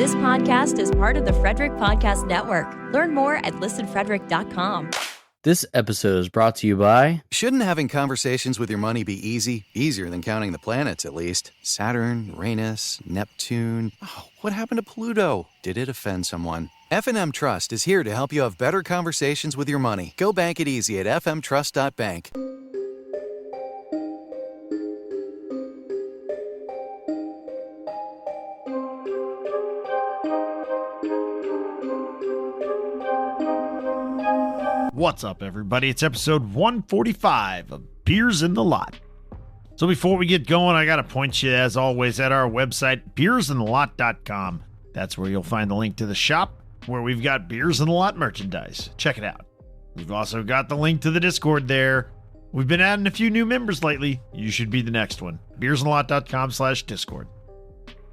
This podcast is part of the Frederick Podcast Network. Learn more at listenfrederick.com. This episode is brought to you by... Shouldn't having conversations with your money be easy? Easier than counting the planets, at least. Saturn, Uranus, Neptune. Oh, what happened to Pluto? Did it offend someone? F&M Trust is here to help you have better conversations with your money. Go bank it easy at fmtrust.bank. What's up, everybody? It's episode 145 of Beers in the Lot. So before we get going, I got to point you, as always, at our website, beersinthelot.com. That's where you'll find the link to the shop, where we've got Beers in the Lot merchandise. Check it out. We've also got the link to the Discord there. We've been adding a few new members lately. You should be the next one. beersinthelot.com/Discord.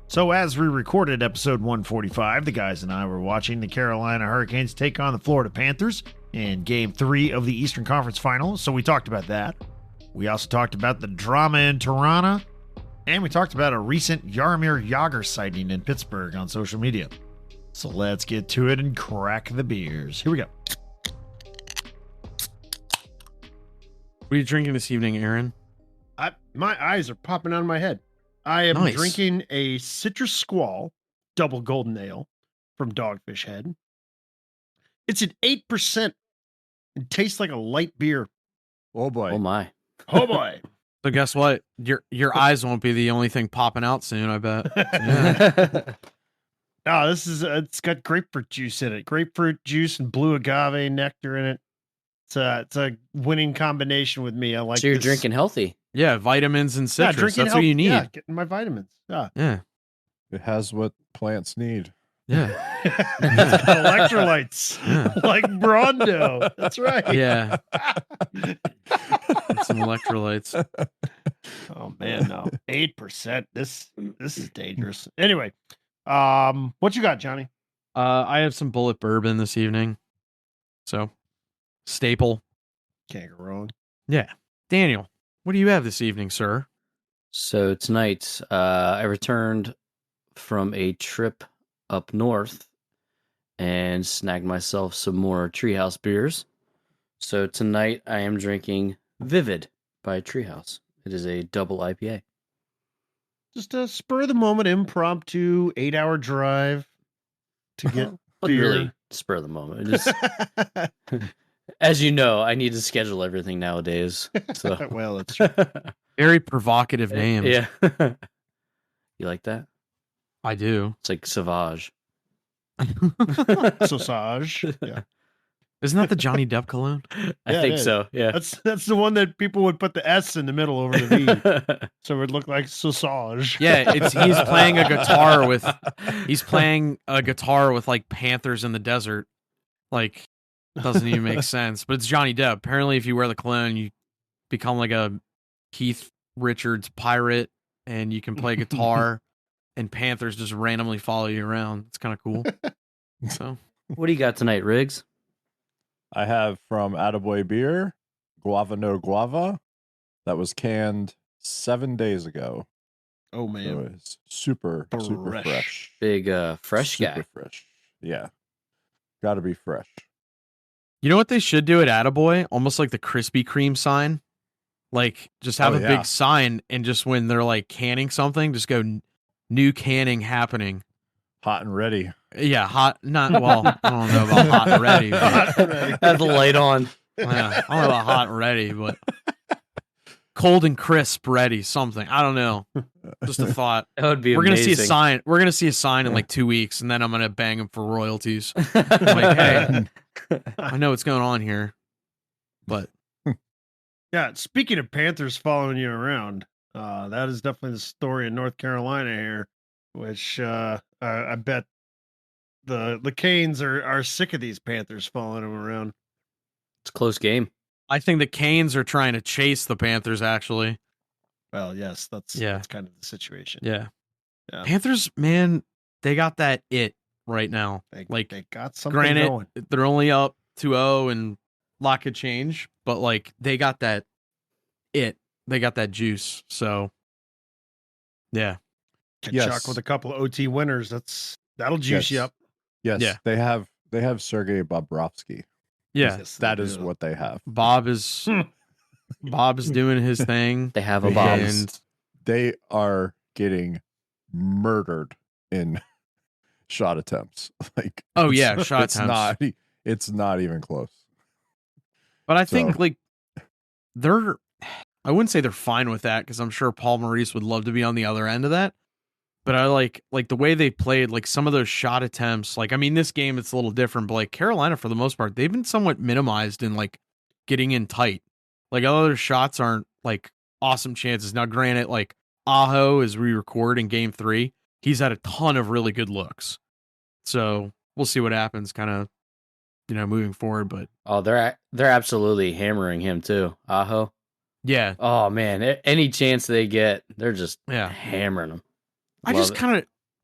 So as we recorded episode 145, the guys and I were watching the Carolina Hurricanes take on the Florida Panthers in Game 3 of the Eastern Conference Final, so we talked about that. We also talked about the drama in Toront-ah, and we talked about a recent Jaromir Jagr sighting in Pittsburgh on social media. So let's get to it and crack the beers. Here we go. What are you drinking this evening, Aaron? My eyes are popping out of my head. I am drinking a Citrus Squall double golden ale from Dogfish Head. It's an 8%. It tastes like a light beer. Oh boy. Oh my. Oh boy. So guess what? Your eyes won't be the only thing popping out soon, I bet. No, it's got grapefruit juice in it. Grapefruit juice and blue agave nectar in it. It's a winning combination with me. I like. So you're this. drinking healthy. Yeah, vitamins and citrus. Drinking That's what you need. Yeah, getting my vitamins. Yeah. Yeah. It has what plants need. Yeah. It's got electrolytes. Yeah. Like Brondo. That's right. Yeah. Some electrolytes. Oh man, no. 8%. This is dangerous. Anyway, what you got, Johnny? I have some Bullet Bourbon this evening. So, staple. Can't go wrong. Yeah. Daniel, what do you have this evening, sir? So tonight, I returned from a trip up north and snagged myself some more Treehouse beers. So tonight I am drinking Vivid by Treehouse. It is a double IPA. Just a spur of the moment, impromptu 8-hour drive to get But beer. really, spur of the moment. It is, as you know, I need to schedule everything nowadays. So Well, it's true. Very provocative names. yeah. You like that? I do. It's like Sauvage. Sausage. Yeah. Isn't that the Johnny Depp cologne? I Yeah, it think is. so. Yeah. That's the one that people would put the S in the middle over the V. So it would look like sausage. Yeah, he's playing a guitar with like Panthers in the desert. Like, doesn't even make sense. But it's Johnny Depp. Apparently, if you wear the cologne, you become like a Keith Richards pirate, and you can play guitar, and Panthers just randomly follow you around. It's kind of cool. So, What do you got tonight, Riggs? I have from Attaboy Beer, Guava No Guava. That was canned 7 days ago. Oh So man. it's super Fresh. fresh. Big fresh Super guy. fresh. Yeah. Gotta be fresh. you know what they should do at Attaboy? Almost like the Krispy Kreme sign. Like, just have Oh, a yeah. big sign, and just when they're like canning something, just go new canning happening. Hot and ready. Yeah, hot. Not well. I don't know about hot and ready. But, Have the light on. yeah, I don't know about hot and ready, but cold and crisp ready. Something. I don't know. Just a thought. That would be We're gonna see a amazing. sign. We're gonna see a sign in like 2 weeks, and then I'm gonna bang him for royalties. Like, hey, I know what's going on here, but Yeah. Speaking of Panthers following you around, that is definitely the story in North Carolina here, which I bet the Canes are sick of these Panthers following them around. It's a close game. I think the Canes are trying to chase the Panthers. Actually, Well, yes, that's kind of the situation. yeah. Yeah. Panthers, man, they got that it right now. They got something Granted, going. they're only up 2-0 and a lot could change, but like they got that it. They got that juice. So, yeah. Kachuk Yes. with a couple of OT winners. That's That'll juice you up. Yes, Yeah. they have Sergei Bobrovsky. Yeah, Yes, they That is do. what they have. Bob is doing his thing. They have a They- Bob. And They are getting murdered in shot attempts. Like, Oh, it's- yeah, shot attempts. It's not even close. But I think So- like I wouldn't say they're fine with that because I'm sure Paul Maurice would love to be on the other end of that. But I like the way they played, like some of those shot attempts. Like, I mean, this game it's a little different, but like Carolina for the most part, they've been somewhat minimized in like getting in tight. Like other shots aren't like awesome chances. Now, granted, like Aho, as we record in Game 3, he's had a ton of really good looks. So we'll see what happens, kind of, moving forward. But Oh, they're absolutely hammering him too. Aho. yeah, Oh man, any chance they get, they're just Yeah. hammering him. I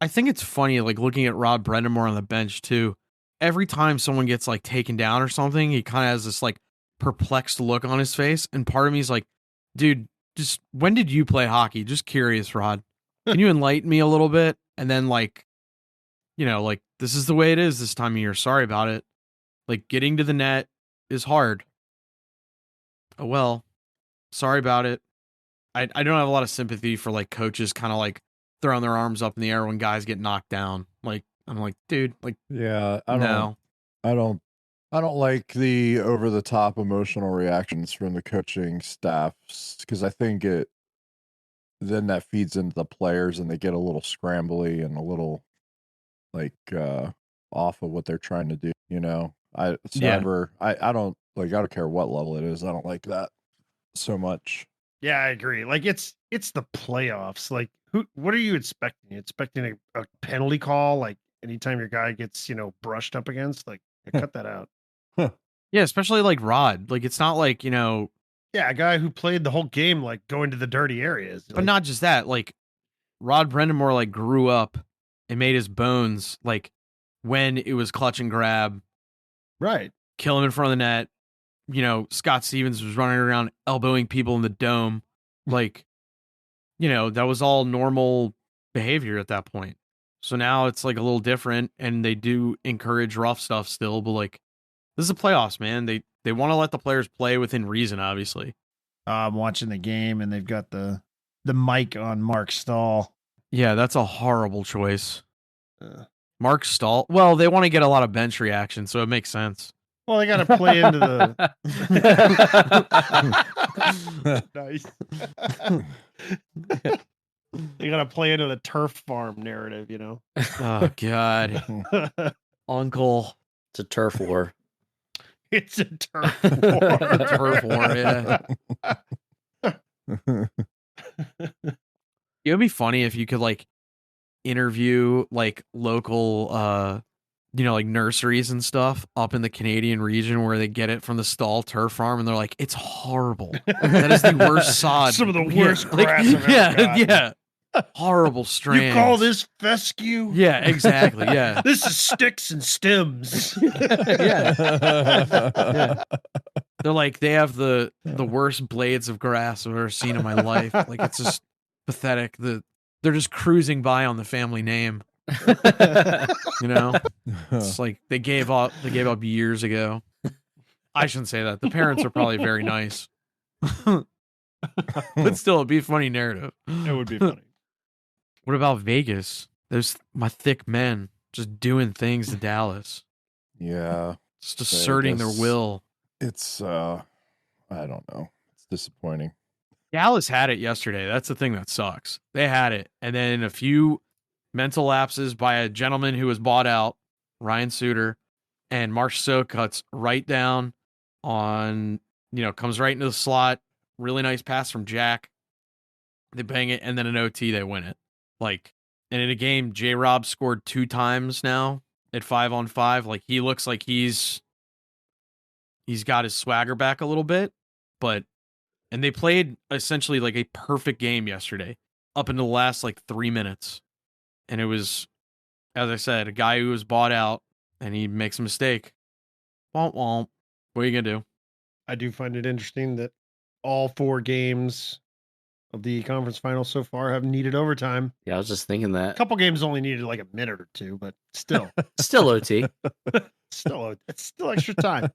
think it's funny, like looking at Rod Brendamore on the bench too. Every time someone gets like taken down or something, he kind of has this like perplexed look on his face. And part of me is like, dude, just when did you play hockey? Just curious, Rod. Can you enlighten me a little bit? And then like, like this is the way it is this time of year. Sorry about it. Like getting to the net is hard. Oh, well, sorry about it. I don't have a lot of sympathy for like coaches kind of like throwing their arms up in the air when guys get knocked down. Like, I'm like, dude, like, Yeah, no. I don't like the over the top emotional reactions from the coaching staffs because I think then that feeds into the players and they get a little scrambly and a little like off of what they're trying to do. I don't care what level it is. I don't like that so much. Yeah, I agree. Like it's the playoffs. Like what are you expecting? You expecting a penalty call like anytime your guy gets, brushed up against? Like cut that out. Yeah, especially like Rod. Like, it's not like, Yeah, a guy who played the whole game like going to the dirty areas. but Like, not just that. Like, Rod Brendamore like grew up and made his bones like when it was clutch and grab, right. kill him in front of the net. Scott Stevens was running around elbowing people in the dome. Like, that was all normal behavior at that point. So now it's like a little different and they do encourage rough stuff still, but like this is the playoffs, man. They want to let the players play within reason, obviously. I'm watching the game and they've got the mic on Mark Stahl. Yeah, that's a horrible choice. Uh, Mark Stahl. Well, they want to get a lot of bench reaction, so it makes sense. Well, they got to play into the nice. You got to play into the turf farm narrative, Oh God, Uncle. It's a turf war. It's a turf war. Turf war, yeah. It would be funny if you could like interview like local like nurseries and stuff up in the Canadian region where they get it from the Stahl turf farm and they're like, it's horrible. That is the worst sod. Some of the Yeah, worst like, grass I've ever gotten. yeah. Horrible strands. You call this fescue? Yeah, exactly. Yeah. This is sticks and stems. Yeah. They're like, they have the worst blades of grass I've ever seen in my life. Like, it's just pathetic. They're just cruising by on the family name. It's like they gave up years ago. I shouldn't say that. The parents are probably very nice. But still, it'd be a funny narrative. It would be funny. What about Vegas? There's my thick men just doing things to Dallas. Yeah, Just asserting their Vegas. will. it's I don't know. It's disappointing. Dallas had it yesterday. That's the thing that sucks. They had it. And then a few mental lapses by a gentleman who was bought out, Ryan Suter, and Marchessault cuts right down on, comes right into the slot. Really nice pass from Jack. They bang it, and then an OT, they win it. Like, and in a game, J-Rob scored 2 times now at 5-on-5. Like, he looks like he's got his swagger back a little bit, and they played essentially like a perfect game yesterday up until the last like 3 minutes. And it was, as I said, a guy who was bought out and he makes a mistake. Womp womp. What are you going to do? I do find it interesting that all 4 games of the conference finals so far have needed overtime. Yeah, I was just thinking A that. couple games only needed like a minute or two, but still, Still OT. it's still extra time.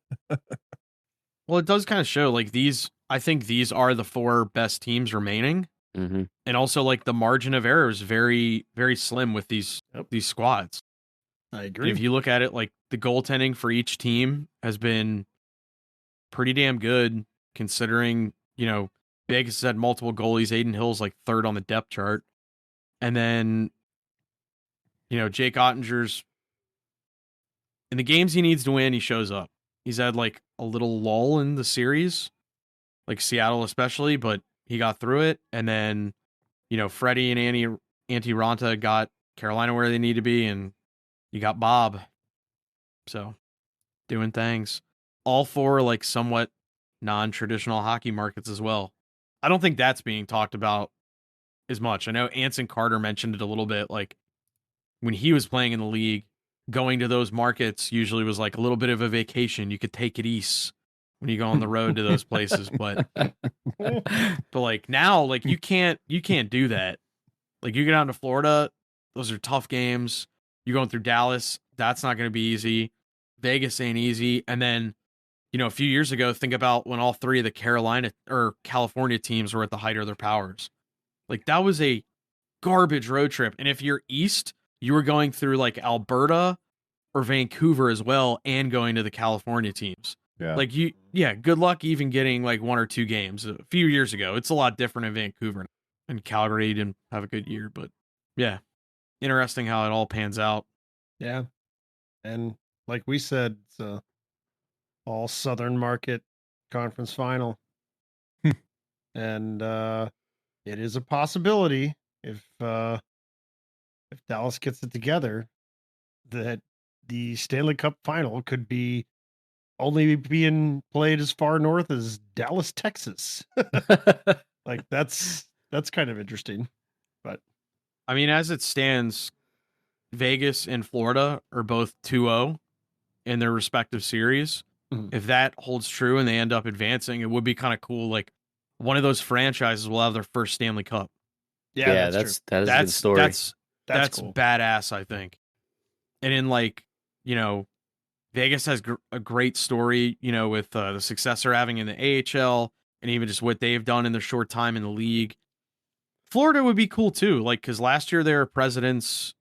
Well, it does kind of show like these. I think these are the 4 best teams remaining, Mm-hmm. and also like the margin of error is very, very slim with these squads. I agree. If you look at it, like the goaltending for each team has been pretty damn good, considering Vegas has had multiple goalies. Aiden Hill's like 3rd on the depth chart, and then Jake Ottinger's in the games he needs to win, he shows up. He's had like a little lull in the series, like Seattle especially, but he got through it. And then, Freddie and Antti Ranta got Carolina where they need to be, and you got Bob. So, doing things. All 4 like somewhat non-traditional hockey markets as well. I don't think that's being talked about as much. I know Anson Carter mentioned it a little bit, like when he was playing in the league, going to those markets usually was like a little bit of a vacation. You could take it east when you go on the road to those places, but like now, like you can't do that. Like you get out into Florida, those are tough games. You're going through Dallas, that's not going to be easy. Vegas ain't easy. And then, a few years ago, think about when all 3 of the Carolina or California teams were at the height of their powers. Like that was a garbage road trip. And if you're east, you were going through like Alberta or Vancouver as well, and going to the California teams. Yeah. Like good luck even getting like 1 or 2 games. A few years ago, it's a lot different in Vancouver, and Calgary didn't have a good year, but yeah, interesting how it all pans out. Yeah. And like we said, it's a all Southern market conference final. And it is a possibility if Dallas gets it together that the Stanley Cup final could be only being played as far north as Dallas, Texas. Like that's kind of interesting. But I mean, as it stands, Vegas and Florida are both 2-0 in their respective series. Mhm. If that holds true and they end up advancing, it would be kind of cool. Like one of those franchises will have their first Stanley Cup. Yeah, that's true. that is a good story. That's cool. badass, I think. And in like, Vegas has a great story, with the success they're having in the AHL and even just what they've done in their short time in the league. Florida would be cool too, like because last year they were President's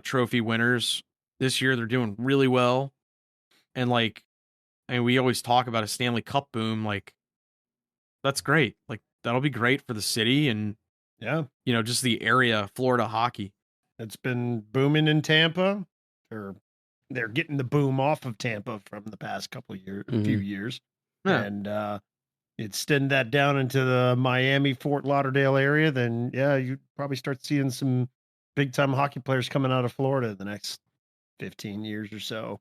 Trophy winners. This year they're doing really well, and like, we always talk about a Stanley Cup boom. Like, that's great. Like that'll be great for the city and Yeah. Just the area, Florida hockey. It's been booming in Tampa, or they're getting the boom off of Tampa from the past couple of years, few years. Yeah. And extend that down into the Miami, Fort Lauderdale area, then yeah, you probably start seeing some big time hockey players coming out of Florida the next 15 years or so,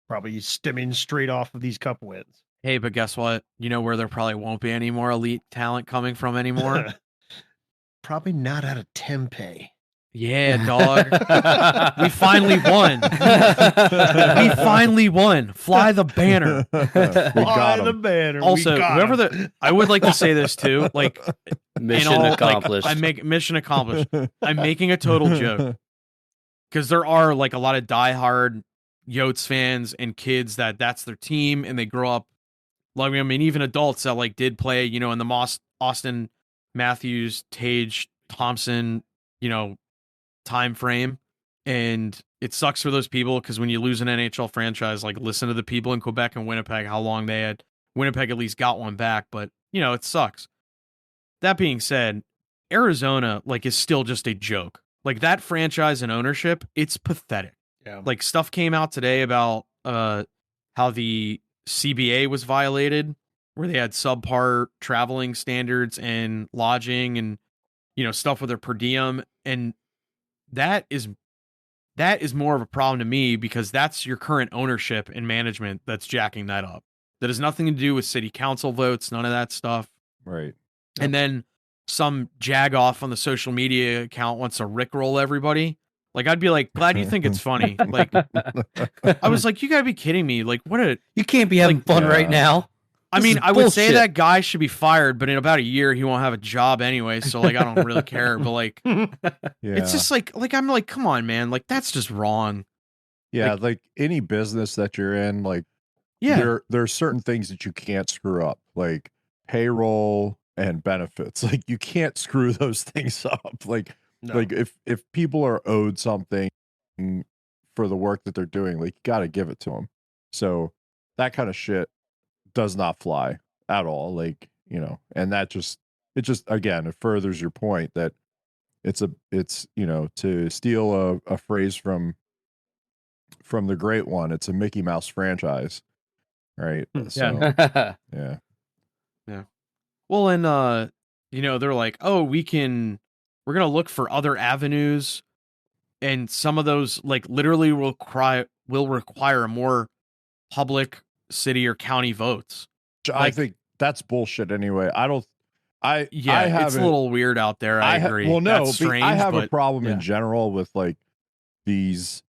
probably stemming straight off of these cup wins. Hey, but guess what? You know where there probably won't be any more elite talent coming from anymore? Probably not out of Tempe. Yeah, dog. We finally won. We finally won. Fly the banner. Fly the banner. Also, whoever I would like to say this too, like Mission accomplished. Like, mission accomplished. I'm making a total joke because there are like a lot of diehard Yotes fans and kids that's their team and they grow up. Like, I mean, even adults that like did play, in the Austin Matthews, Tage, Thompson, time frame, and it sucks for those people because when you lose an NHL franchise, like listen to the people in Quebec and Winnipeg, how long they had. Winnipeg at least got one back, but it sucks. That being said, Arizona like is still just a joke. Like that franchise and ownership, it's pathetic. Yeah. Like stuff came out today about how the CBA was violated, where they had subpar traveling standards and lodging and stuff with their per diem, and that is more of a problem to me because that's your current ownership and management that's jacking that up. That has nothing to do with city council votes, none of that stuff. Right. And then some jag off on the social media account wants to rickroll everybody. Like, I'd be like, glad you think it's funny. Like, I was like, you gotta be kidding me. Like, you can't be having fun right now. I mean, is I would say bullshit. that guy should be fired, but in about a year he won't have a job anyway. So like, I don't really care. But like, Yeah. it's just like I'm like, come on, man. Like that's just wrong. Yeah, like any business that you're in, like Yeah. there are certain things that you can't screw up, like payroll and benefits. Like you can't screw those things up. Like No. like if people are owed something for the work that they're doing, like you got to give it to them. So that kind of shit does not fly at all. Like, you know, and it just again, it furthers your point that it's you know, to steal a phrase from the great one, it's a Mickey Mouse franchise, right? So yeah. Well, and you know, they're like, oh, we're gonna look for other avenues, and some of those like literally will require more public city or county votes. I think that's bullshit anyway. I Yeah, I it's a haven't- little weird out there. I agree. Well, no, that's strange. I have a but problem yeah. in general with like these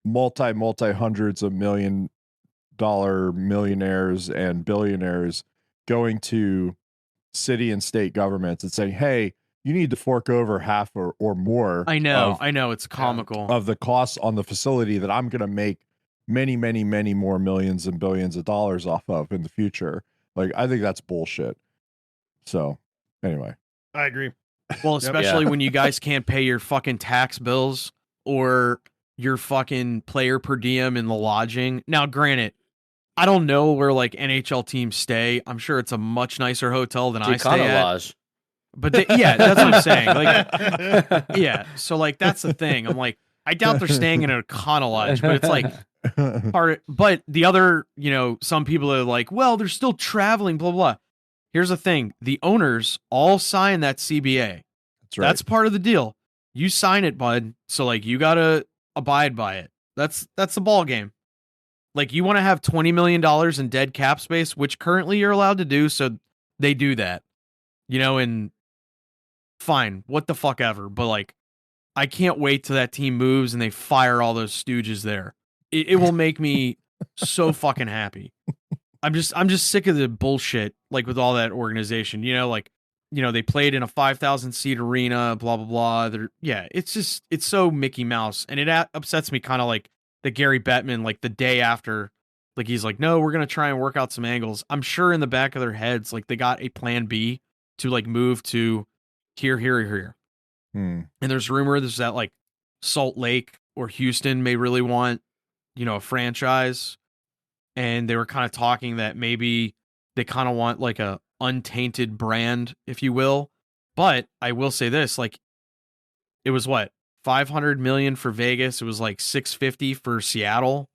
multi hundreds of $1 million millionaires and billionaires going to city and state governments and saying, "Hey, you need to fork over half or more." I know, it's comical. Of the costs on the facility that I'm going to make many more millions and billions of dollars off of in the future. Like, I think that's bullshit. So, anyway, I agree. Well, especially when you guys can't pay your fucking tax bills or your fucking player per diem in the lodging. Now, granted, I don't know where like NHL teams stay. I'm sure it's a much nicer hotel than I stay at. Lodge. But yeah, that's what I'm saying. Like, yeah. So like, that's the thing. I'm like, I doubt they're staying in a Econo Lodge, but it's like but the other, you know, some people are like, well, they're still traveling, blah, blah. Here's the thing. The owners all sign that CBA. that's right. That's part of the deal. You sign it, bud. So like, you got to abide by it. That's the ball game. Like, you want to have $20 million in dead cap space, which currently you're allowed to do. So they do that, you know, and fine, what the fuck ever. But like, I can't wait till that team moves and they fire all those stooges there. It will make me so fucking happy. I'm just sick of the bullshit, like with all that organization, you know, like, you know, they played in a 5,000 seat arena, blah, blah, blah. It's so Mickey Mouse. And it upsets me kind of like the Gary Bettman, like the day after, like he's like, no, we're going to try and work out some angles. I'm sure in the back of their heads, like they got a plan B to like move to here. And there's rumors that like Salt Lake or Houston may really want, you know, a franchise. And they were kind of talking that maybe they kind of want like a untainted brand, if you will. But I will say this, like, it was what, 500 million for Vegas. It was like 650 for Seattle.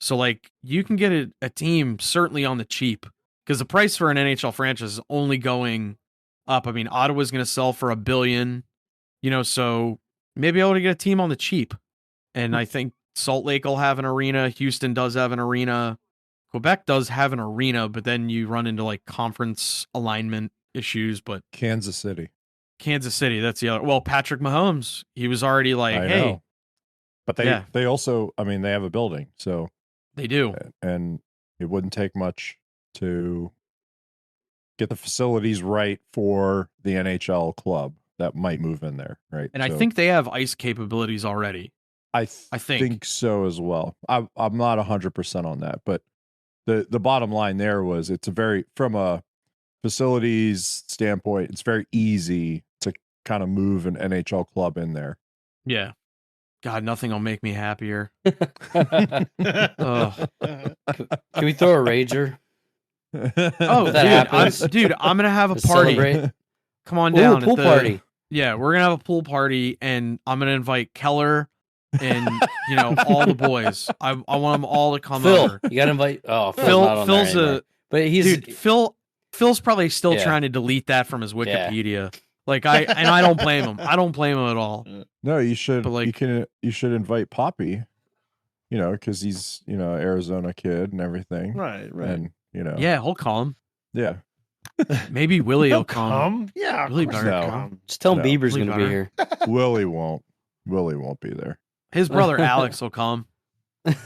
So like, you can get a team certainly on the cheap, because the price for an NHL franchise is only going up. I mean, Ottawa's going to sell for $1 billion, you know, so maybe able to get a team on the cheap. And I think Salt Lake will have an arena. Houston does have an arena. Quebec does have an arena, but then you run into like conference alignment issues. But Kansas City, that's the other. Well, Patrick Mahomes, he was already like, I hey, know. But they also, I mean, they have a building, so they do. And it wouldn't take much to get the facilities right for the NHL club that might move in there, right? And I think they have ice capabilities already. I think think so as well. I'm not 100% on that, but the bottom line there was it's from a facilities standpoint, it's very easy to kind of move an NHL club in there. Yeah. God, nothing will make me happier. Can we throw a rager? Oh, that dude, I'm gonna have a to party. celebrate? Come on Ooh, down. pool party. Yeah, we're gonna have a pool party, and I'm gonna invite Keller and you know all the boys. I want them all to come Phil, over. you gotta invite. Oh, Phil's Phil's but he's dude. Phil's probably still trying to delete that from his Wikipedia. Like I don't blame him. I don't blame him at all. No, you should. But like, you should invite Poppy. You know, because he's Arizona kid and everything. Right. And yeah, he'll come. Yeah. Maybe Willie will come. Yeah, Willie of course better he'll come. just tell him No. Bieber's Willie gonna be better. here. Willie won't be there. His brother Alex will come.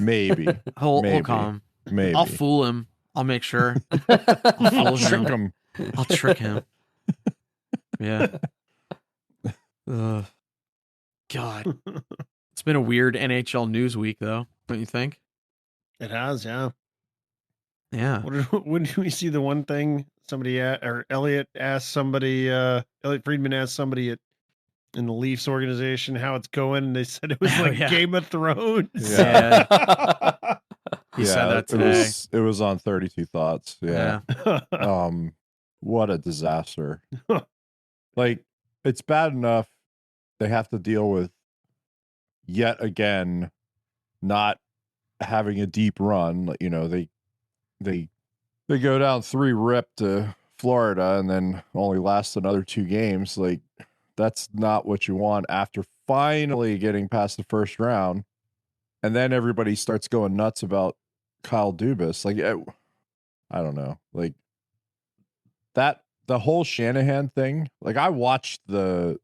Maybe. He'll Maybe. come. Maybe. I'll fool him. I'll make sure. I'll trick him. him. I'll trick him. Yeah. God. It's been a weird NHL news week, though, don't you think? It has, yeah. Yeah. When did we see the one thing Elliot asked somebody, Elliot Friedman asked somebody in the Leafs organization how it's going, and they said it was Game of Thrones. Yeah. He said that today. It was on 32 Thoughts. Yeah. What a disaster. Like, it's bad enough they have to deal with yet again not having a deep run. You know, they go down 3-rip to Florida and then only last another 2 games. Like, that's not what you want after finally getting past the first round. And then everybody starts going nuts about Kyle Dubas. Like, I don't know. Like, the whole Shanahan thing, like, I watched the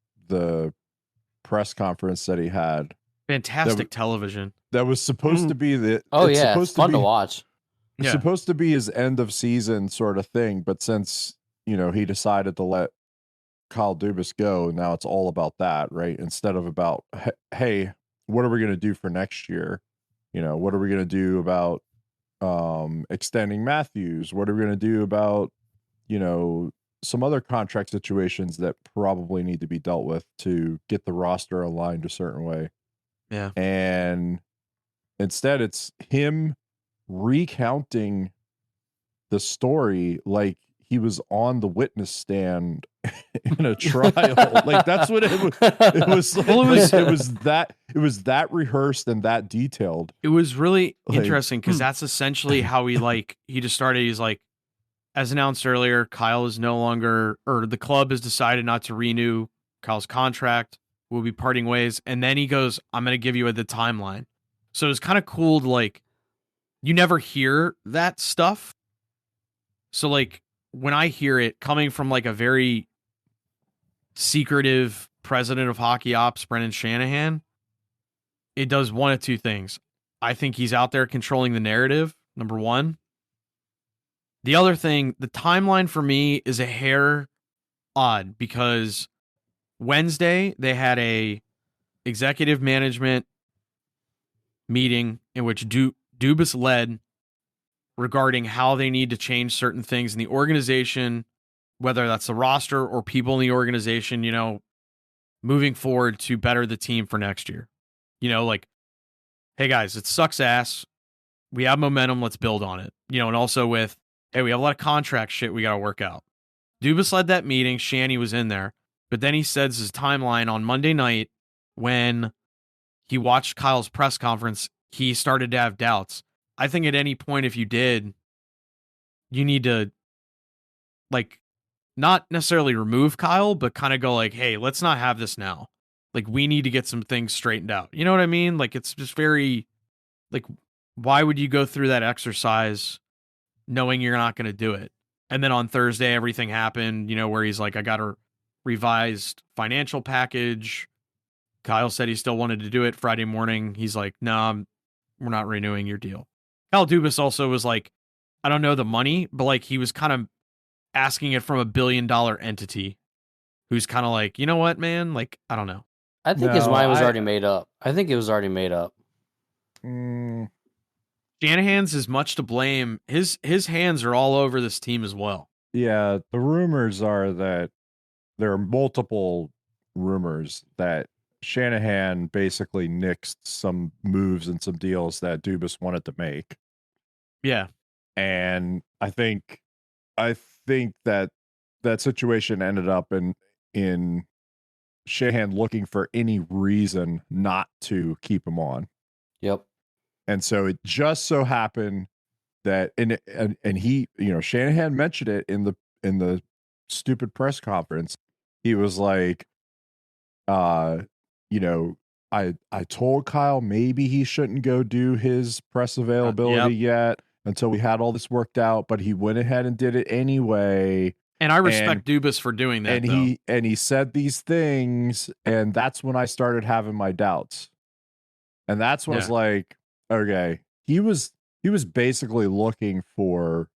press conference that he had. Fantastic television. That was supposed to be the it's fun to watch. It's supposed to be his end of season sort of thing, but since, you know, he decided to let Kyle Dubas go, now it's all about that, right? Instead of about, hey, what are we going to do for next year? You know, what are we going to do about extending Matthews? What are we going to do about, you know, some other contract situations that probably need to be dealt with to get the roster aligned a certain way? Yeah. And instead it's him recounting the story like he was on the witness stand in a trial. Like, that's what it was. It was like, it was that rehearsed and that detailed. It was really interesting because that's essentially how he just started. He's like, as announced earlier, Kyle is no longer, or the club has decided not to renew Kyle's contract. We'll be parting ways. And then he goes, I'm going to give you the timeline. So it's kind of cool to, like, you never hear that stuff. So, like, when I hear it coming from, like, a very secretive president of hockey ops, Brendan Shanahan, it does one of two things. I think he's out there controlling the narrative, number one. The other thing, the timeline for me is a hair odd because Wednesday they had a executive management meeting in which Dubas led regarding how they need to change certain things in the organization, whether that's the roster or people in the organization, you know, moving forward to better the team for next year. You know, like, hey guys, it sucks ass. We have momentum. Let's build on it. You know, and also with, hey, we have a lot of contract shit we got to work out. Dubas led that meeting. Shanny was in there. But then he says his timeline on Monday night when he watched Kyle's press conference, he started to have doubts. I think at any point, if you did, you need to, like, not necessarily remove Kyle, but kind of go like, hey, let's not have this now. Like, we need to get some things straightened out. You know what I mean? Like, it's just very, like, why would you go through that exercise knowing you're not going to do it? And then on Thursday, everything happened, you know, where he's like, I got a revised financial package. Kyle said he still wanted to do it. Friday morning, he's like, no, we're not renewing your deal. Kyle Dubas also was like, I don't know the money, but like he was kind of asking it from $1 billion entity who's kind of like, you know what, man? Like, I don't know. I think his mind was already made up. I think it was already made up. Shanahan's is much to blame. His hands are all over this team as well. Yeah, the rumors are that there are multiple rumors that Shanahan basically nixed some moves and some deals that Dubas wanted to make. Yeah. And I think that situation ended up in Shanahan looking for any reason not to keep him on. Yep. And so it just so happened that and he, you know, Shanahan mentioned it in the stupid press conference. He was like, you know, I told Kyle maybe he shouldn't go do his press availability yet until we had all this worked out, but he went ahead and did it anyway. And I respect Dubas for doing that. And he said these things, and that's when I started having my doubts. And that's when I was like, okay, he was basically looking for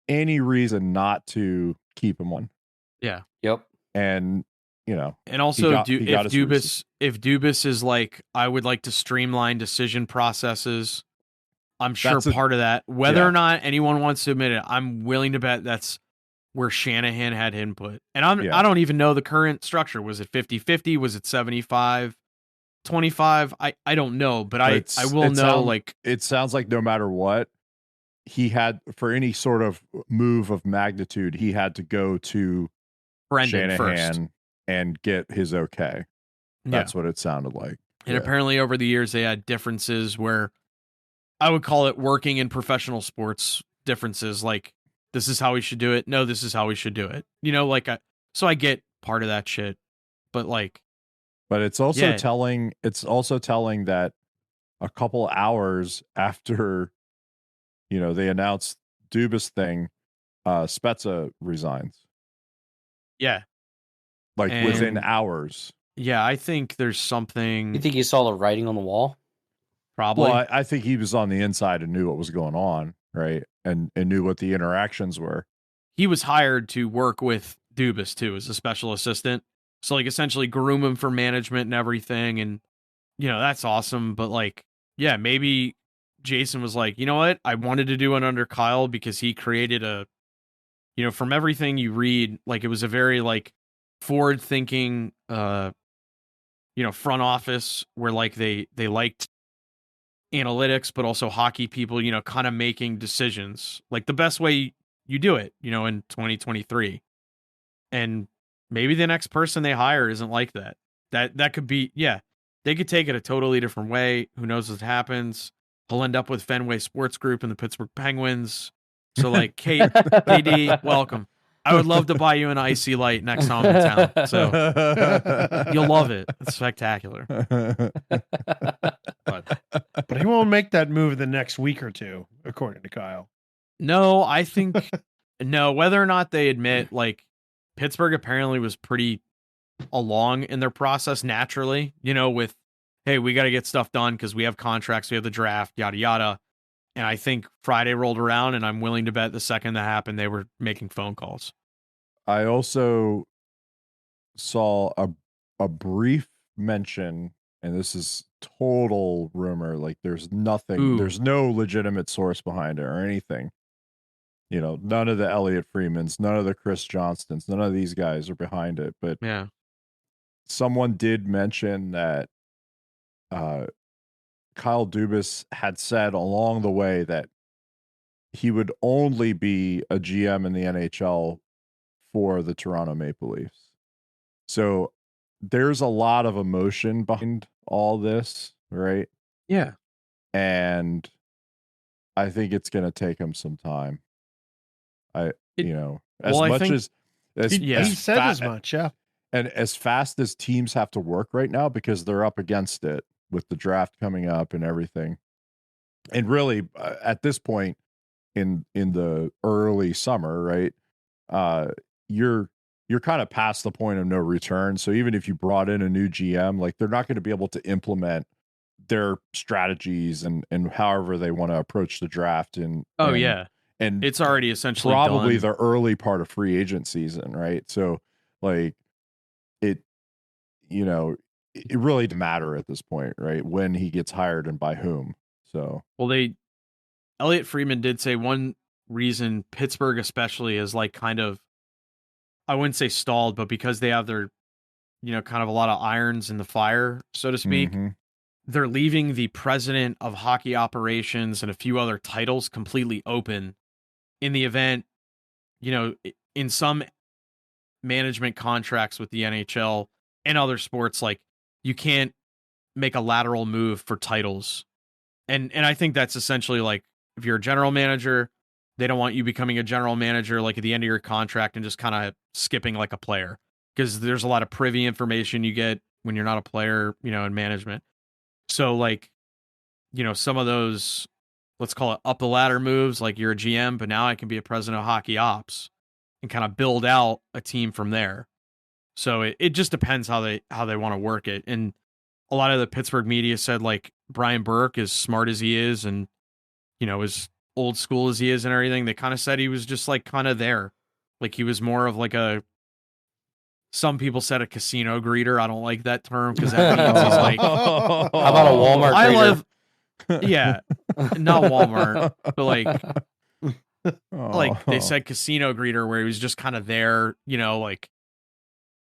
any reason not to keep him on. Yeah. Yep. And And also, got his reason. if Dubas is like, I would like to streamline decision processes, I'm sure part of that, whether or not anyone wants to admit it, I'm willing to bet that's where Shanahan had input. And I don't even know the current structure. Was it 50-50? Was it 75-25? I don't know, but I will know. It sounds like no matter what, he had, for any sort of move of magnitude, he had to go to Brendan Shanahan first and get his okay. That's what it sounded like. And apparently over the years they had differences where I would call it working in professional sports differences. Like, this is how we should do it. No, this is how we should do it. So I get part of that shit, but it's also telling. It's also telling that a couple hours after, they announced Dubas thing, Spezza resigns. Yeah. Within hours. Yeah, I think there's something. You think he saw the writing on the wall? Probably. Well, I think he was on the inside and knew what was going on, right? And knew what the interactions were. He was hired to work with Dubas too as a special assistant. So essentially groom him for management and everything. And, that's awesome. But maybe Jason was like, you know what? I wanted to do it under Kyle because he created from everything you read, it was a very forward thinking, front office where they liked analytics, but also hockey people, kind of making decisions the best way you do it, in 2023. And maybe the next person they hire isn't like that. That could be, they could take it a totally different way. Who knows what happens? He'll end up with Fenway Sports Group and the Pittsburgh Penguins. So KD, welcome. I would love to buy you an icy light next time I'm in town. So you'll love it. It's spectacular. But he won't make that move the next week or two, according to Kyle. No, I think whether or not they admit, Pittsburgh apparently was pretty along in their process naturally, with, hey, we got to get stuff done because we have contracts, we have the draft, yada, yada. And I think Friday rolled around, and I'm willing to bet the second that happened, they were making phone calls. I also saw a brief mention, and this is total rumor. There's nothing, there's no legitimate source behind it or anything. None of the Elliot Freemans, none of the Chris Johnstons, none of these guys are behind it. But someone did mention that Kyle Dubas had said along the way that he would only be a GM in the NHL for the Toronto Maple Leafs. So there's a lot of emotion behind all this, right? Yeah. And I think it's going to take him some time. He said as much, yeah. And as fast as teams have to work right now because they're up against it with the draft coming up and everything. And really, at this point in the early summer, right, you're kind of past the point of no return. So even if you brought in a new GM, they're not going to be able to implement their strategies and however they want to approach the draft. And it's already essentially probably done. The early part of free agent season, right? So it really didn't matter at this point, right? When he gets hired and by whom. So, Elliot Freeman did say one reason Pittsburgh especially is kind of, I wouldn't say stalled, but because they have their, kind of a lot of irons in the fire, so to speak, they're leaving the president of hockey operations and a few other titles completely open in the event, in some management contracts with the NHL and other sports, you can't make a lateral move for titles. And I think that's essentially if you're a general manager, they don't want you becoming a general manager at the end of your contract and just kind of skipping a player, because there's a lot of privy information you get when you're not a player, in management. So some of those, let's call it up the ladder moves, you're a GM, but now I can be a president of hockey ops and kind of build out a team from there. So it just depends how they want to work it. And a lot of the Pittsburgh media said Brian Burke, as smart as he is and, is old school as he is and everything, they kind of said he was just like kind of there. Like he was more of like some people said a casino greeter. I don't like that term because that means he's like, How about a Walmart I greeter? love, yeah, not Walmart, but like they said casino greeter where he was just kind of there, like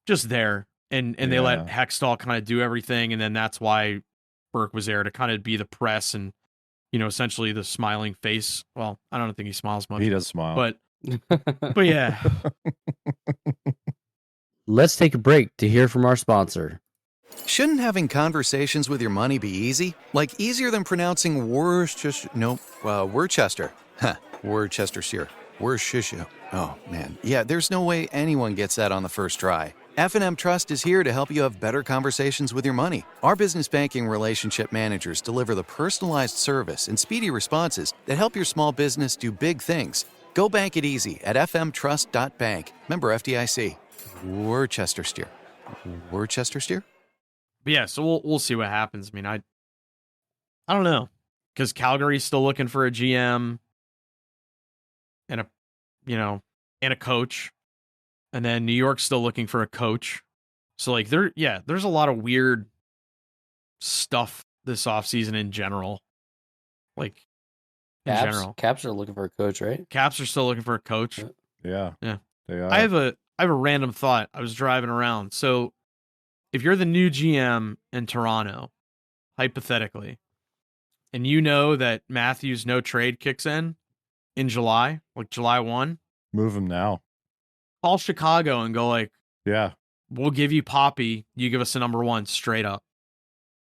just there. And they let Hextall kind of do everything. And then that's why Burke was there to kind of be the press and, essentially the smiling face. Well, I don't think he smiles much. He does smile. But yeah. Let's take a break to hear from our sponsor. Shouldn't having conversations with your money be easy? Like easier than pronouncing Worcestershire? Nope, Worcester. Huh, Worcestershire. Worcestershire. Oh, man. Yeah, there's no way anyone gets that on the first try. F&M Trust is here to help you have better conversations with your money. Our business banking relationship managers deliver the personalized service and speedy responses that help your small business do big things. Go bank it easy at fmtrust.bank. Member FDIC. Worcestershire. Worcestershire? But yeah, so we'll see what happens. I mean, I don't know, because Calgary's still looking for a GM and a coach, and then New York's still looking for a coach. So like there's a lot of weird stuff this offseason in general. Like in general, Caps are looking for a coach, right? Caps are still looking for a coach. Yeah. They are. I have a random thought. I was driving around. So if you're the new GM in Toronto, hypothetically, and you know that Matthews no trade kicks in July, like July 1, Move him now. call Chicago and go like, Yeah. we'll give you Poppy. You give us a number 1 straight up.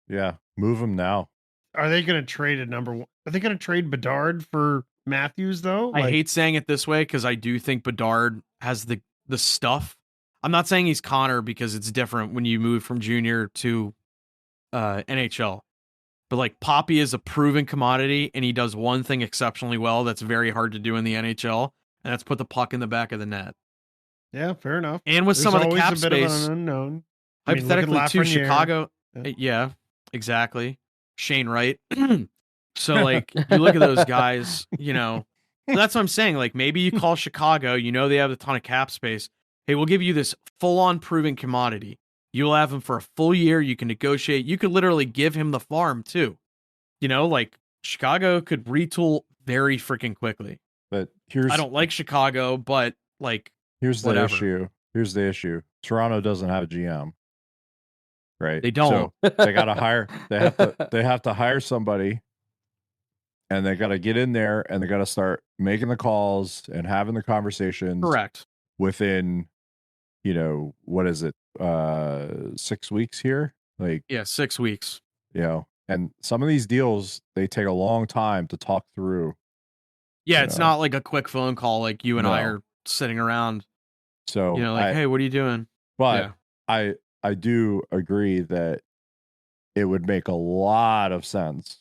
Yeah. Move him now. Are they going to trade a number 1? Are they going to trade Bedard for Matthews though? I hate saying it this way because I do think Bedard has the stuff. I'm not saying he's Connor because it's different when you move from junior to NHL. But like Poppy is a proven commodity and he does one thing exceptionally well that's very hard to do in the NHL, and that's put the puck in the back of the net. Yeah, fair enough. And with some of the cap a bit space, of an unknown. I mean, hypothetically look at too, Lafreniere. Chicago. Yeah. Yeah, exactly. Shane Wright. So like you look at those guys, that's what I'm saying. Like maybe you call Chicago, they have a ton of cap space. Hey, we'll give you this full-on proven commodity. You'll have him for a full year. You can negotiate. You could literally give him the farm too. Like Chicago could retool very freaking quickly. But I don't like Chicago, but like here's the whatever. issue. Here's the issue. Toronto doesn't have a GM. Right? They don't. So they gotta hire they have to hire somebody, and they gotta get in there and they gotta start making the calls and having the conversations. Correct. Within, what is it? 6 weeks here? Like, Yeah, 6 weeks. And some of these deals, they take a long time to talk through. Yeah, it's not like a quick phone call like you and I are sitting around. So, hey, what are you doing? But I do agree that it would make a lot of sense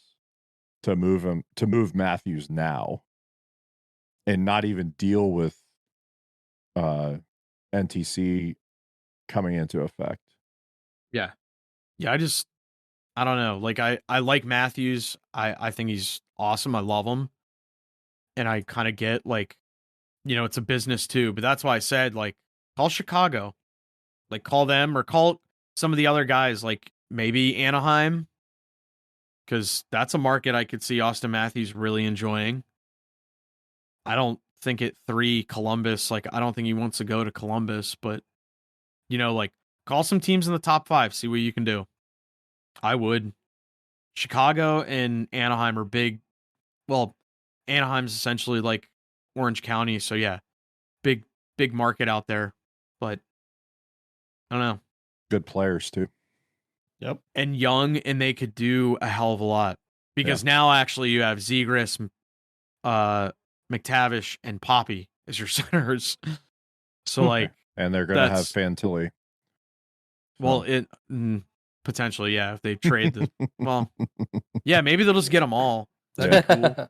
to move Matthews now and not even deal with NTC coming into effect. Yeah. Yeah, I don't know. Like I like Matthews. I think he's awesome. I love him. And I kind of get like, it's a business too, but that's why I said like call Chicago. Like call them or call some of the other guys, like maybe Anaheim, because that's a market I could see Austin Matthews really enjoying. I don't think at 3 Columbus, like I don't think he wants to go to Columbus, but like call some teams in the top 5, see what you can do. I would. Chicago and Anaheim are big. Well, Anaheim's essentially like Orange County, so yeah, big market out there. But I don't know. Good players too. Yep. And young, and they could do a hell of a lot because now actually you have Zegras, McTavish, and Poppy as your centers. So like, and they're gonna have Fantilli. Well, potentially, yeah. If they trade the, well, yeah, maybe they'll just get them all. That'd be cool.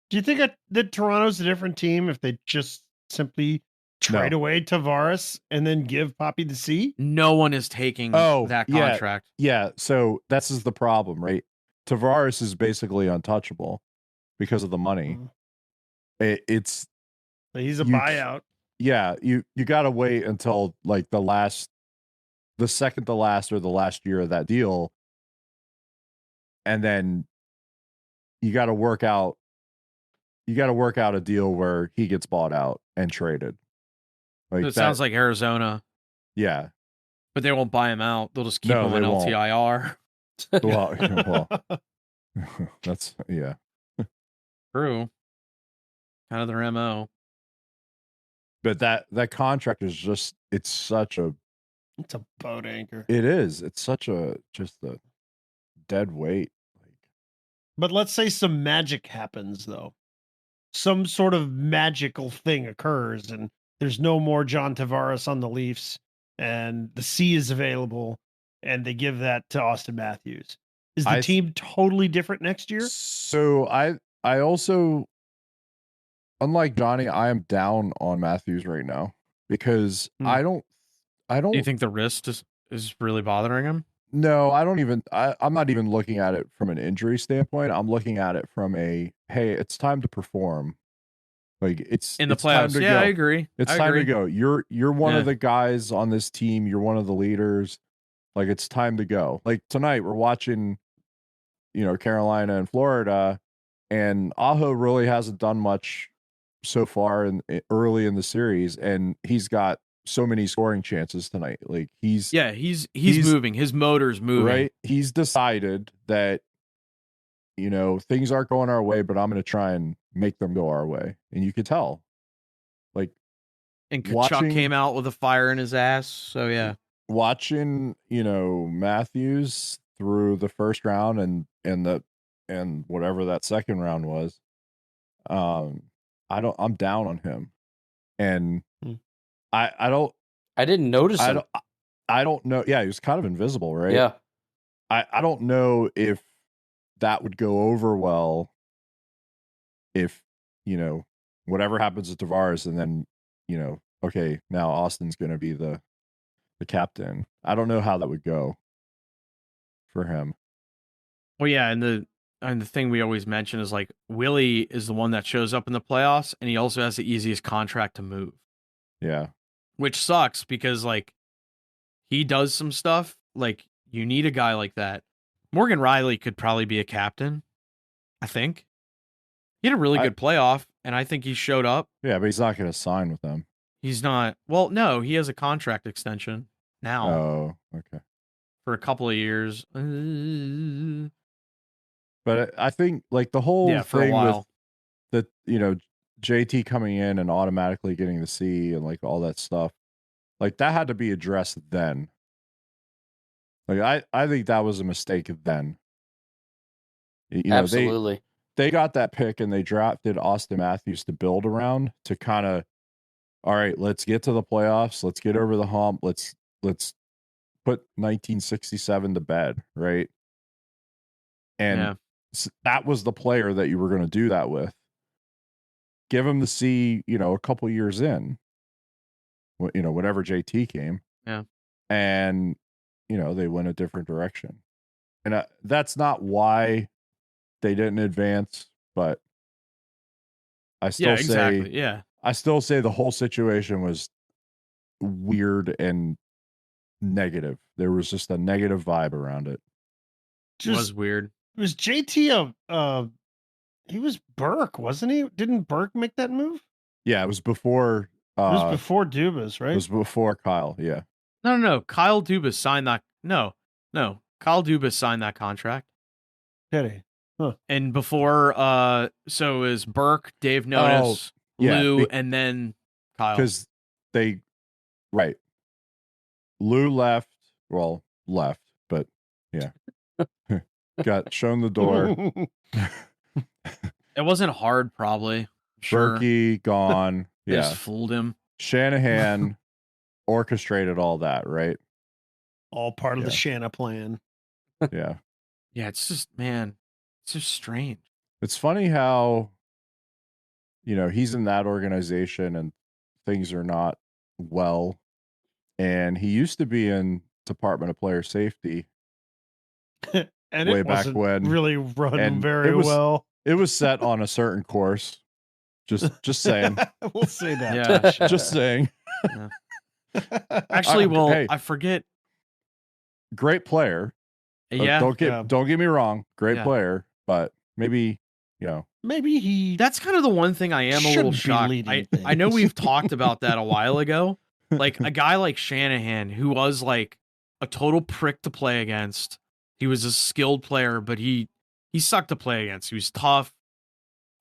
Do you think that Toronto's a different team if they just simply trade away Tavares and then give Poppy the C? No one is taking that contract. Yeah, so this is the problem, right? Tavares is basically untouchable because of the money. it's He's a you- buyout. yeah, you got to wait until like the second to last or the last year of that deal, and then you got to work out a deal where he gets bought out and traded. Like It sounds like Arizona, yeah. but they won't buy him out. They'll just keep No, him they on won't. LTIR. Well, that's yeah. True. Kind of their MO. But that contract is just it's a boat anchor. it is. It's such just a dead weight. But let's say some magic happens, though. Some sort of magical thing occurs, and there's no more John Tavares on the Leafs, and the C is available, and they give that to Austin Matthews. Is the team totally different next year? So I also, unlike Johnny, I am down on Matthews right now because I don't. Do you think the wrist is really bothering him? No, I don't even. I'm not even looking at it from an injury standpoint. I'm looking at it from hey, it's time to perform. Like it's in the playoffs. Time to go. I agree. It's time to go. You're one of the guys on this team. You're one of the leaders. Like it's time to go. Like tonight, we're watching, Carolina and Florida, and Aho really hasn't done much so far early in the series, and he's got so many scoring chances tonight. Like he's moving. His motor's moving. Right. He's decided that, things aren't going our way, but I'm going to try and make them go our way. And you could tell. Like, and Kachuk came out with a fire in his ass. So yeah. Watching, Matthews through the first round and whatever that second round was, I'm down on him. And I didn't notice him. I don't know. Yeah, he was kind of invisible, right? Yeah. I don't know if that would go over well if, whatever happens to Tavares and then, okay, now Austin's going to be the captain. I don't know how that would go for him. Well, yeah, and the thing we always mention is like Willie is the one that shows up in the playoffs, and he also has the easiest contract to move. Yeah. Which sucks because like he does some stuff. Like you need a guy like that. Morgan Riley could probably be a captain, I think. He had a really good playoff, and I think he showed up. Yeah, but he's not going to sign with them. He's not. Well, no, he has a contract extension now. Oh, okay. For a couple of years. But I think like the whole thing for a while. with the, JT coming in and automatically getting the C and like all that stuff, like that had to be addressed then. Like I think that was a mistake then. Absolutely. They got that pick and they drafted Austin Matthews to build around to kind of, all right, let's get to the playoffs. Let's get over the hump. Let's put 1967 to bed, right? And that was the player that you were going to do that with. Give him the C, a couple years in, whenever JT came. Yeah. And, they went a different direction. And that's not why they didn't advance, but I still I still say the whole situation was weird and negative. There was just a negative vibe around it. It was weird. Was JT he was Burke, wasn't he? Didn't Burke make that move? Yeah, it was before it was before Dubas, right? It was before Kyle, yeah. No. Kyle Dubas signed that. No. Kyle Dubas signed that contract. Did he? Huh. And before, so it was Burke, Dave Notice, Lou, and then Kyle. Because Lou left, but yeah. Got shown the door. It wasn't hard, probably. Sure. Berkey gone. They Yeah. just fooled him. Shanahan orchestrated all that, right? All part of the Shanna plan. Yeah. Yeah, it's just, man, it's just strange. It's funny how, he's in that organization and things are not well. And he used to be in Department of Player Safety. And way it back wasn't when really run and very well. It was set on a certain course Just saying. We'll say that. Yeah. Just saying. Actually, well, hey. I forget. Great player. Yeah. Don't get me wrong. Great Yeah. player, but maybe maybe he. That's kind of the one thing I am a little shouldn't be shocked. leading I know things. we've talked about that a while ago. Like a guy like Shanahan, who was like a total prick to play against. He was a skilled player, but he sucked to play against. He was tough.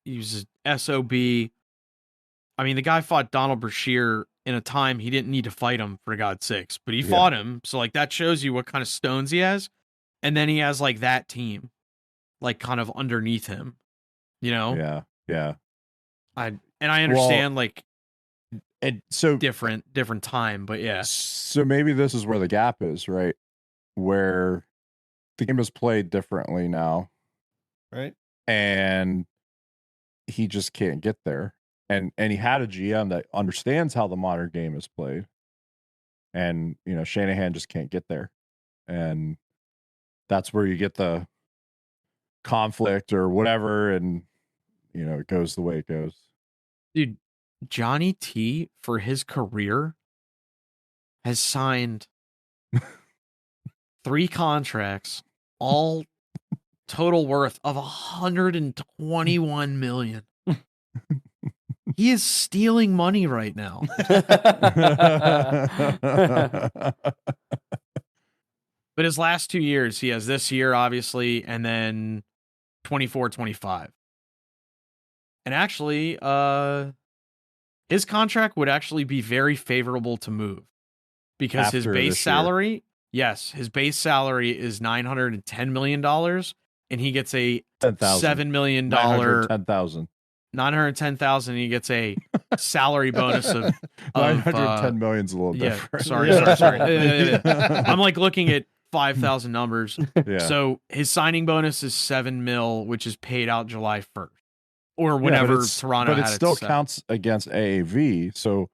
He was an SOB. I mean, the guy fought Donald Brashear in a time he didn't need to fight him, for God's sakes. But he fought him. So, like, that shows you what kind of stones he has. And then he has, like, that team, like, kind of underneath him. You know? Yeah. I understand, like, and so different time, but yeah. So maybe this is where the gap is, right? Where the game is played differently now. Right. And he just can't get there. And he had a GM that understands how the modern game is played. And, Shanahan just can't get there. And that's where you get the conflict or whatever, and it goes the way it goes. Dude, Johnny T, for his career, has signed 3 contracts, all total worth of $121 million. He is stealing money right now. But his last 2 years, he has this year, obviously, and then 24, 25. And actually, his contract would actually be very favorable to move because his base salary, his base salary is $910 million, and he gets a $7 million, $910,000. He gets a salary bonus of 910 million's a little different. Sorry. I'm like looking at 5,000 numbers. Yeah. So his signing bonus is $7 million, which is paid out July 1st or whenever Toronto. But it still counts against AAV, so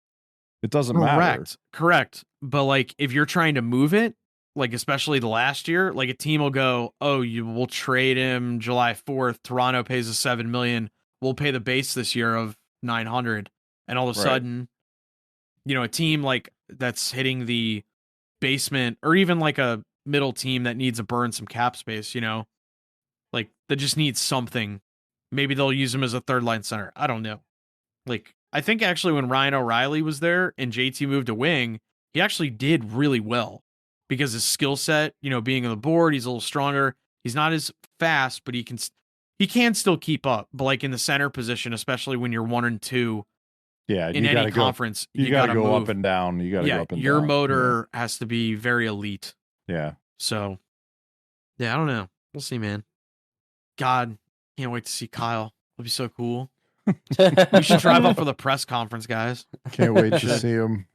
it doesn't matter. Correct. But like if you're trying to move it, like especially the last year, like a team will go, "Oh, you will trade him July 4th. Toronto pays a $7 million. We'll pay the base this year of 900." And all of a sudden, a team like that's hitting the basement, or even like a middle team that needs to burn some cap space, like that just needs something. Maybe they'll use him as a third line center. I don't know. Like, I think actually when Ryan O'Reilly was there and JT moved to wing, he actually did really well because his skill set, being on the board, he's a little stronger. He's not as fast, but he can still keep up. But like in the center position, especially when you're 1 and 2, in any conference, you got to go move up and down. You got to go up and down. Your motor has to be very elite. Yeah. So, yeah, I don't know. We'll see, man. God, can't wait to see Kyle. It'll be so cool. We should drive up for the press conference, guys. Can't wait to see him.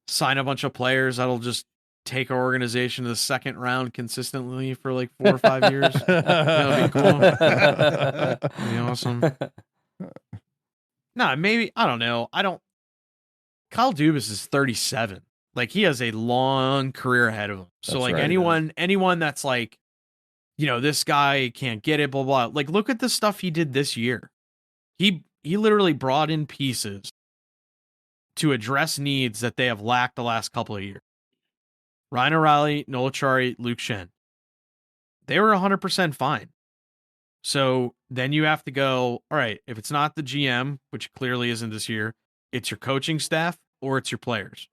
Sign a bunch of players that'll just take our organization to the second round consistently for like 4 or 5 years. That'll be cool. That'd be awesome. Nah, maybe, I don't know. Kyle Dubas is 37. Like, he has a long career ahead of him. So, That's like, right, anyone that's like, this guy can't get it, blah, blah. Like, look at the stuff he did this year. He literally brought in pieces to address needs that they have lacked the last couple of years. Ryan O'Reilly, Noel Acciari, Luke Shen. They were 100% fine. So then you have to go, all right, if it's not the GM, which clearly isn't this year, it's your coaching staff or it's your players.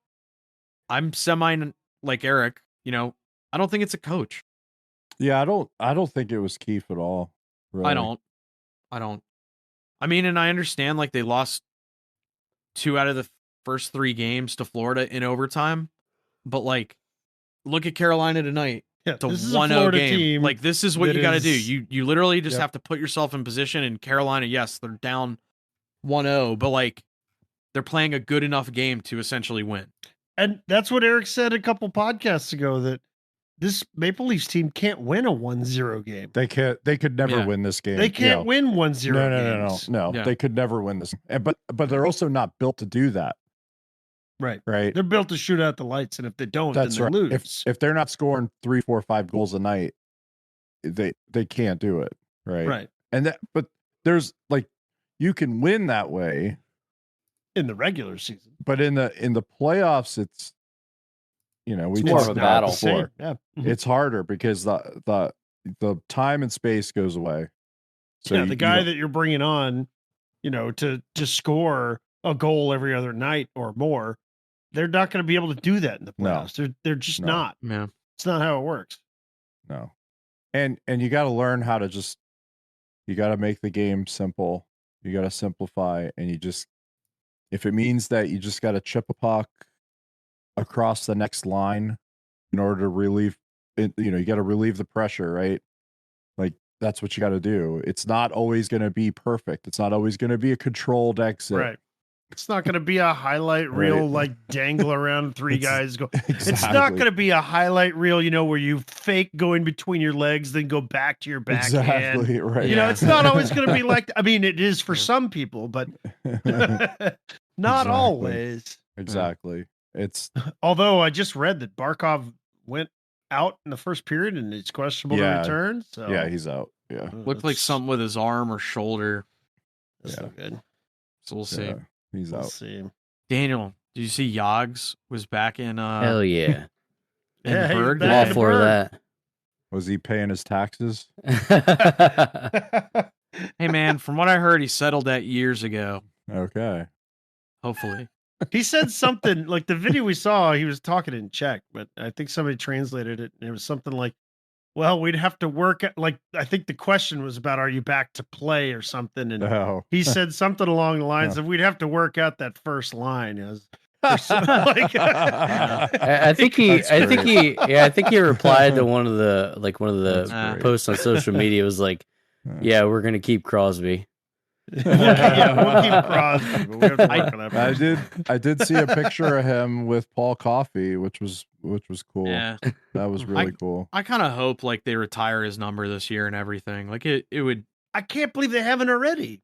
I'm semi like Eric, I don't think it's a coach. Yeah, I don't think it was Keefe at all. Really. I don't. I mean, and I understand like they lost 2 out of the first 3 games to Florida in overtime, but like look at Carolina tonight. Yeah, it's a this is 1-0 a Florida game. team. Like this is what you got to do. You literally just Yep. have to put yourself in position. And Carolina, yes, they're down 1-0, but like they're playing a good enough game to essentially win. And that's what Eric said a couple podcasts ago, that this Maple Leafs team can't win a 1-0 game. They could never win this game. They can't win 1-0 games. No. Yeah. They could never win this. But they're also not built to do that. Right. Right. They're built to shoot out the lights, and if they don't, That's then they right. lose. If they're not scoring 3, 4, 5 goals a night, they can't do it. Right. Right. But there's like, you can win that way in the regular season. But in the playoffs, it's we more talked of a about battle. before. Yeah. It's harder because the time and space goes away. So the guy that you're bringing on, to score a goal every other night or more, they're not going to be able to do that in the playoffs. They're just not. Yeah. It's not how it works. No. And you got to learn how to you got to make the game simple. You got to simplify, and if it means that you just got to chip a puck across the next line in order to relieve it, you got to relieve the pressure, right? Like that's what you got to do. It's not always going to be perfect. It's not always going to be a controlled exit. Right. It's not going to be a highlight reel like dangle around three guys go. Exactly. It's not going to be a highlight reel, where you fake go in between your legs, then go back to your backhand. Exactly right. It's not always going to be like. I mean, it is for some people, but not always. Exactly. It's although I just read that Barkov went out in the first period and it's questionable to return. So yeah, he's out. Yeah, Looked like something with his arm or shoulder. That's not good. So we'll see. He's We'll out. see. Daniel, did you see Yogs was back in Hell yeah. in Yeah, the he's Berg? back. All the for bird. that. Was he paying his taxes? Hey man, from what I heard, he settled that years ago. Okay. Hopefully. He said something like the video we saw, he was talking in Czech, but I think somebody translated it and it was something like, well, we'd have to work at, like, I think the question was about, are you back to play or something? And Oh. he said something along the lines of, we'd have to work out that first line. I think he replied to one of the posts on social media. It was like, yeah, we're gonna keep Crosby. We'll keep Crosby, but we have to work on that first. I did see a picture of him with Paul Coffey, which was cool. Yeah. That was really cool. I kind of hope like they retire his number this year and everything. Like it would. I can't believe they haven't already.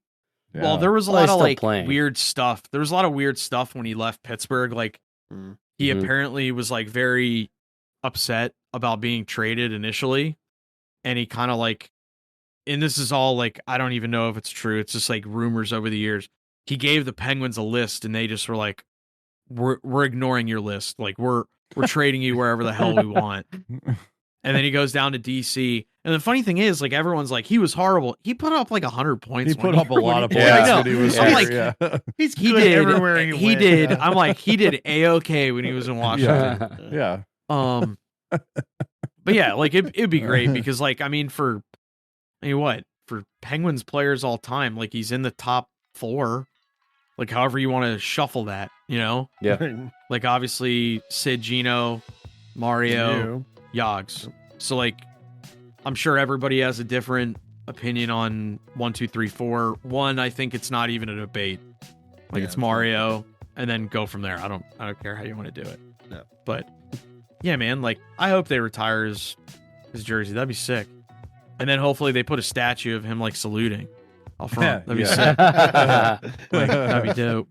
Yeah. Well, there was a Well, lot he's of still like playing. weird stuff. There was a lot of weird stuff when he left Pittsburgh. Like he Mhm. apparently was like very upset about being traded initially, and he kind of like, and this is all like I don't even know if it's true. It's just like rumors over the years. He gave the Penguins a list, and they just were like, "We're ignoring your list. Like we're trading you wherever the hell we want." And then he goes down to DC. And the funny thing is, like everyone's like, he was horrible. He put up like 100 points. He put up a lot of points Yeah. when he was I'm here. like, He's he good did everywhere he went. did. Yeah. I'm like, he did A-okay when he was in Washington. Yeah. But yeah, like it'd be great because like for Penguins players all time, like he's in the top 4, like however you want to shuffle that, Yeah. like obviously Sid, Gino, Mario, Yogs. So like I'm sure everybody has a different opinion on 1, 2, 3, 4. 1, I think it's not even a debate. Like it's Mario, and then go from there. I don't care how you want to do it. No. But yeah, man, like I hope they retire his jersey. That'd be sick. And then hopefully they put a statue of him like saluting out front. That'd be sick. Like, that'd be dope.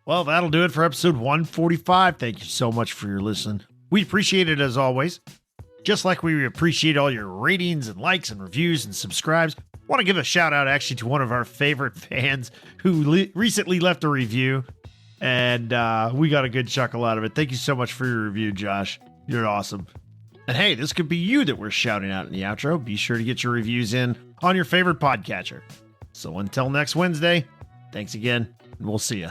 Well, that'll do it for episode 145. Thank you so much for your listen. We appreciate it as always. Just like we appreciate all your ratings and likes and reviews and subscribes. I want to give a shout out actually to one of our favorite fans who recently left a review, and we got a good chuckle out of it. Thank you so much for your review, Josh. You're awesome. And hey, this could be you that we're shouting out in the outro. Be sure to get your reviews in on your favorite podcatcher. So until next Wednesday, thanks again, and we'll see you.